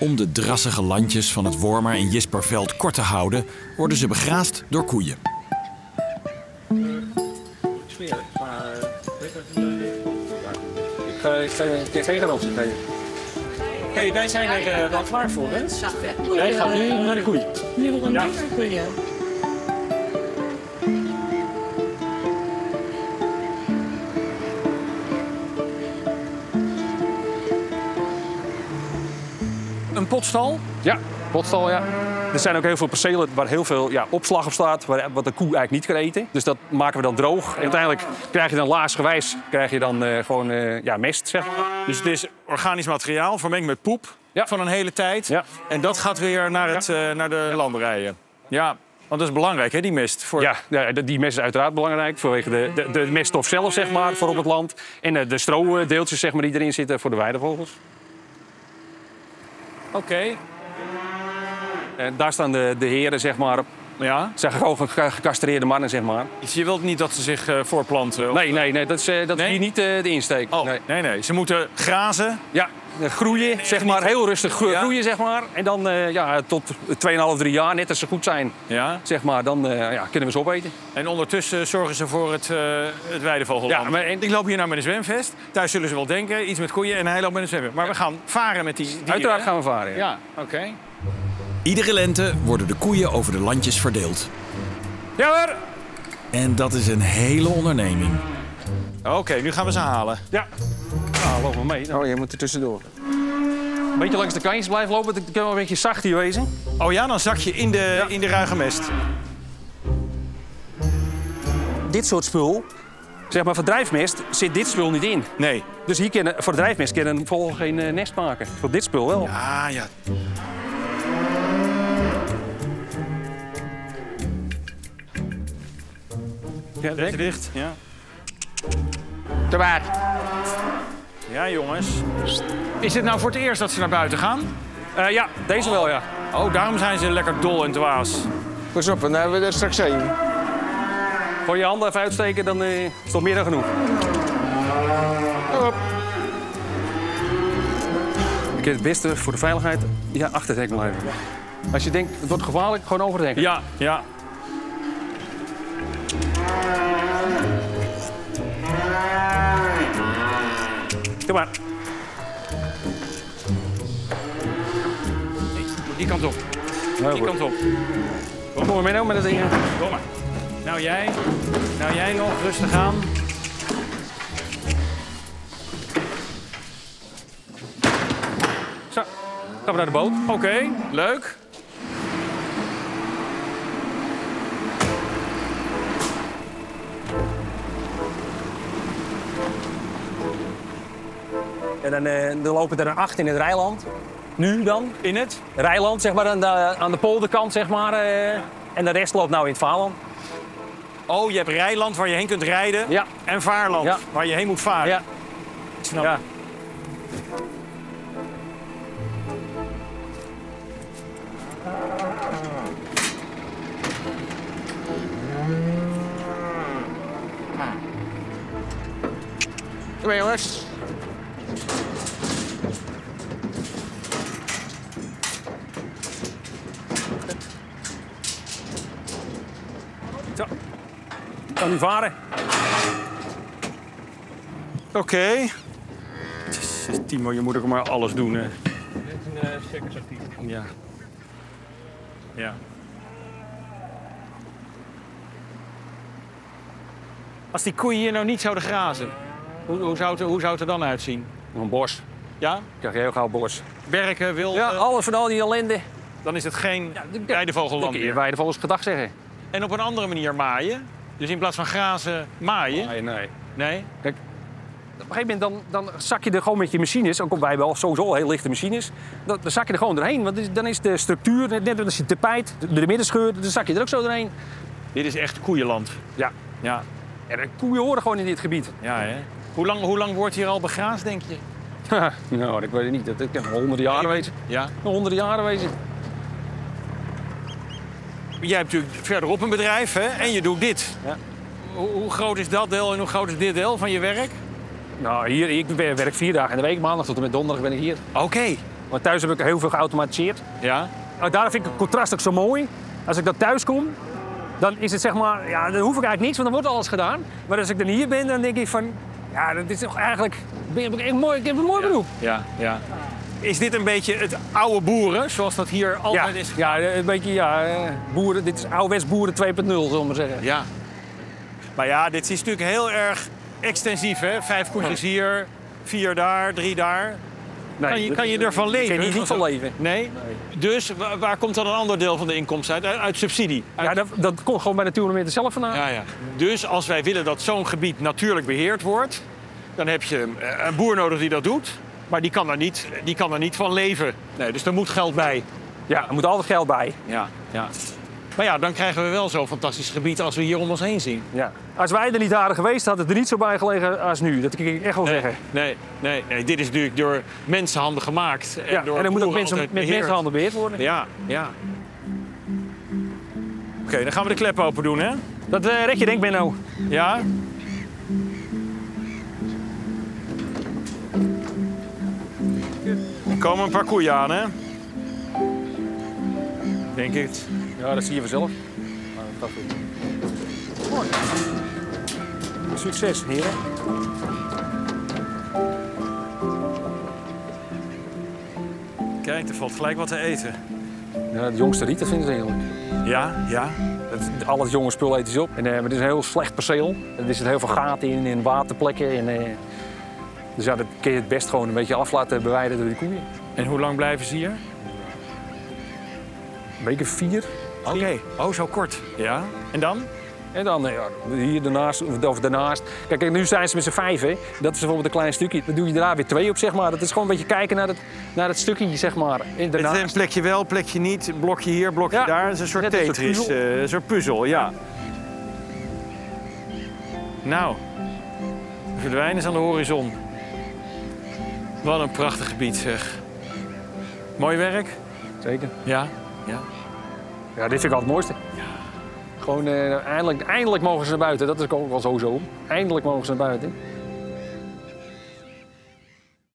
Om de drassige landjes van het Wormer- en Jisperveld kort te houden, worden ze begraasd door koeien. Ik ga je tegen ons geven. Hey, wij zijn er wel klaar voor, hè? Wij gaan nu naar de koeien. Nu wil naar de koeien. Een potstal? Ja, potstal, ja. Er zijn ook heel veel percelen waar heel veel opslag op staat, wat de koe eigenlijk niet kan eten. Dus dat maken we dan droog. En uiteindelijk krijg je dan laagsgewijs gewoon mest, zeg maar. Dus het is organisch materiaal, vermengd met poep van een hele tijd. Ja. En dat gaat weer naar de landerijen. Ja, want dat is belangrijk, hè, die mest. Ja, die mest is uiteraard belangrijk vanwege de meststof zelf, zeg maar, voor op het land. En de stroodeeltjes, zeg maar, die erin zitten voor de weidevogels. Oké. En daar staan de heren, zeg maar. Ja. Zijn gewoon gecastreerde mannen, zeg maar. Dus je wilt niet dat ze zich voorplanten? Nee, dat is hier niet de insteek. Oh, nee. Ze moeten grazen. Ja, groeien, zeg maar. Heel rustig groeien, zeg maar. En dan tot 2,5, 3 jaar, net als ze goed zijn, zeg maar, dan kunnen we ze opeten. En ondertussen zorgen ze voor het weidevogelland. Ja, maar ik loop hier naar mijn zwemvest. Thuis zullen ze wel denken, iets met koeien en hij loopt met een zwemvest. Maar we gaan varen met die dieren. Uiteraard gaan we varen, Ja, oké. Iedere lente worden de koeien over de landjes verdeeld. Ja hoor! En dat is een hele onderneming. Oké, nu gaan we ze halen. Ja. Nou, loop maar mee. Oh, je moet er tussendoor. Een beetje langs de kantjes blijven lopen, dan kan wel een beetje zacht hier wezen. Oh ja, dan zak je in de ruige mest. Dit soort spul, zeg maar voor drijfmest, zit dit spul niet in. Nee. Dus hier voor de drijfmest kunnen we volgens geen nest maken. Voor dit spul wel. Ja. Ja, direct. Dicht. Ja. Te waar. Ja, jongens. Is het nou voor het eerst dat ze naar buiten gaan? Ja, deze wel, ja. Oh, daarom zijn ze lekker dol en dwaas. Pas op, dan hebben we er straks 1. Voor je handen even uitsteken, dan is het toch meer dan genoeg. Hop. Ik heb het beste voor de veiligheid achter het hek blijven. Als je denkt, het wordt gevaarlijk, gewoon over het hek. Ja. Kom maar. Die kant op. Die kant op. Kom maar mee nou met dat ding. Kom maar. Nou jij nog. Rustig aan. Zo, gaan we naar de boot. Oké, leuk. En dan lopen er 8 in het Rijland. Nu dan. In het? Rijland, zeg maar, aan de polderkant, zeg maar. En de rest loopt nou in het Vaarland. Oh, je hebt rijland waar je heen kunt rijden. Ja. En vaarland waar je heen moet varen. Ja. Ik snap. Ja. Kom maar, jongens. Zo. Kan nu varen. Oké. Timo, je moet ook maar alles doen, hè. Dit is een circusartiest. Ja. Als die koeien hier nou niet zouden grazen, hoe zou het er dan uitzien? Een bos. Ja? Dan krijg je heel gauw bos. Berken, wilde, Ja, alles van al die ellende. dan is het geen Dan weidevogelland kun je meer. weidevogels gedag zeggen. En op een andere manier maaien. Dus in plaats van grazen, maaien. Nee. Nee? Kijk, op een gegeven moment dan zak je er gewoon met je machines, ook wij hebben al sowieso heel lichte machines, dan zak je er gewoon doorheen. Want dan is de structuur, net als je tapijt, de middenscheur, dan zak je er ook zo doorheen. Dit is echt koeienland. Ja. Ja. En de koeien horen gewoon in dit gebied. Ja, hè? Hoe lang wordt hier al begraasd, denk je? Nou, ik weet het niet. Dat kan honderden jaren wezen. Ja. Honderden jaren wezen. Jij hebt natuurlijk verderop een bedrijf, hè? En je doet dit. Ja. Hoe groot is dat deel en hoe groot is dit deel van je werk? Nou, ik werk 4 dagen in de week. Maandag tot en met donderdag ben ik hier. Oké. Want thuis heb ik heel veel geautomatiseerd. Ja? Daarom vind ik het contrast ook zo mooi. Als ik dan thuis kom, dan is het zeg maar, ja, dan hoef ik eigenlijk niks, want dan wordt alles gedaan. Maar als ik dan hier ben, dan denk ik van, ja, dat is toch eigenlijk, ik heb een mooi beroep. Ja, ja. Is dit een beetje het oude boeren, zoals dat hier altijd is? Ja, een beetje, ja, boeren, dit is ouderwets boeren 2.0, zullen we maar zeggen. Ja. Maar ja, dit is natuurlijk heel erg extensief, hè? 5 koetjes hier, 4 daar, 3 daar. Nee, Kan je ervan leven? Kan je hier niet van leven. Nee? Dus waar komt dan een ander deel van de inkomsten uit? Uit subsidie? Ja, dat komt gewoon bij Natuurmonumenten zelf vandaan. Ja, ja. Dus als wij willen dat zo'n gebied natuurlijk beheerd wordt, dan heb je een boer nodig die dat doet. Maar die kan er niet van leven. Nee, dus er moet geld bij. Ja, er moet altijd geld bij. Ja, ja. Maar ja, dan krijgen we wel zo'n fantastisch gebied als we hier om ons heen zien. Ja. Als wij er niet hadden geweest, had het er niet zo bij gelegen als nu. Dat kan ik echt wel zeggen. Nee. Dit is natuurlijk door mensenhanden gemaakt. Ja, en dan moet ook boeren met mensenhanden beheerd worden. Ja, ja. Oké, dan gaan we de klep open doen, hè? Dat red je denk ik, Benno. Ja. Er komen een paar koeien aan, hè? Denk ik. Ja, dat zie je vanzelf. Maar dat gaat goed. Mooi. Succes, heren. Kijk, er valt gelijk wat te eten. Ja, de jongste rieten vinden ze heerlijk. Ja, ja. Al het jonge spul eten ze op. En, maar het is een heel slecht perceel. Er zitten heel veel gaten in waterplekken. Dus ja, dat kun je het best gewoon een beetje af laten beweiden door die koeien. En hoe lang blijven ze hier? Een week of 4. Oké. Oh, zo kort. Ja. En dan? En dan ja, hier daarnaast, of daarnaast. Kijk, nu zijn ze met z'n 5, hè. Dat is bijvoorbeeld een klein stukje. Dan doe je daar weer 2 op, zeg maar. Dat is gewoon een beetje kijken naar dat stukje, zeg maar. En Het is een plekje wel, plekje niet. Blokje hier, blokje daar. Het is een soort Tetris. Een soort puzzel, ja. Nou, we verdwijnen ze aan de horizon. Wat een prachtig gebied, zeg. Mooi werk? Zeker. Ja. Ja. Ja, dit vind ik altijd het mooiste. Gewoon eindelijk mogen ze naar buiten. Dat is ook wel zo. Eindelijk mogen ze naar buiten.